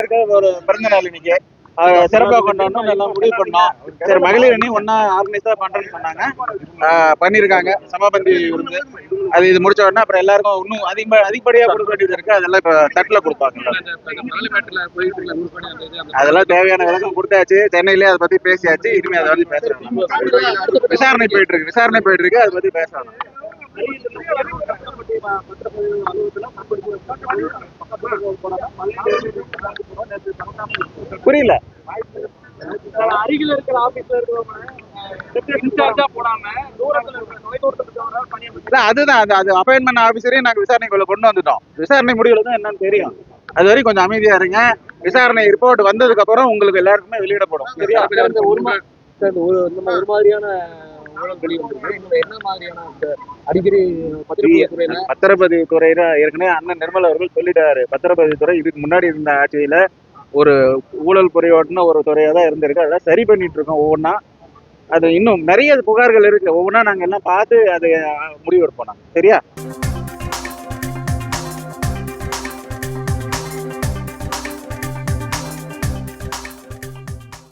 சொல்லிட்டு ஒரு பிறந்த நாள் இன்னைக்கு சிறப்பாக கொண்டாடணும் எல்லாம் முடிவு பண்ணோம். சரி, மகளிர் அணி ஒன்னா ஆர்கனைஸா பண்றேன்னு சொன்னாங்க, பண்ணிருக்காங்க. சமாபந்தி விருந்து அது இது முடிச்ச உடனே அப்புறம் எல்லாருக்கும் இன்னும் அதிகப்படியா கொடுக்க வேண்டியது இருக்கு. அதெல்லாம் இப்ப தட்டுல கொடுப்பாங்க. அதெல்லாம் தேவையான விளக்கம் கொடுத்தாச்சு. சென்னையிலேயே அதை பத்தி பேசியாச்சு. இனிமே அதை வந்து பேசுறாங்க. விசாரணை போயிட்டு இருக்கு. அதை பத்தி பேசலாம். புரியல. அருகில் இருக்கிற ஆபீஸ்ல அதுதான் அது அப்பாயின்மெண்ட் ஆபீசரையும் நாங்க விசாரணைக்குள்ள கொண்டு வந்துட்டோம். விசாரணை முடிவுல தான் என்னன்னு தெரியும். அது வரைக்கும் கொஞ்சம் அமைதியா இருங்க. விசாரணை ரிப்போர்ட் வந்ததுக்கு அப்புறம் உங்களுக்கு எல்லாருக்குமே வெளியிடப்படும். சரியா? ஒரு மாதிரியான பத்திரப்பதிவு துறையில ஏற்கனவே அண்ணன் நிர்மல் அவர்கள் சொல்லிட்டாரு. பத்திரப்பதிவு துறை இதுக்கு முன்னாடி இருந்த ஆட்சியில ஒரு ஊழல் குறையோட்டுன்னு ஒரு துறையா தான் இருந்திருக்கு. அதெல்லாம் சரி பண்ணிட்டு இருக்கோம் ஒவ்வொன்னா. அது இன்னும் நிறைய புகார்கள் இருக்கு. ஒவ்வொன்றா நாங்க எல்லாம் பார்த்து அதை முடிவெடுப்போம் நாங்க. சரியா?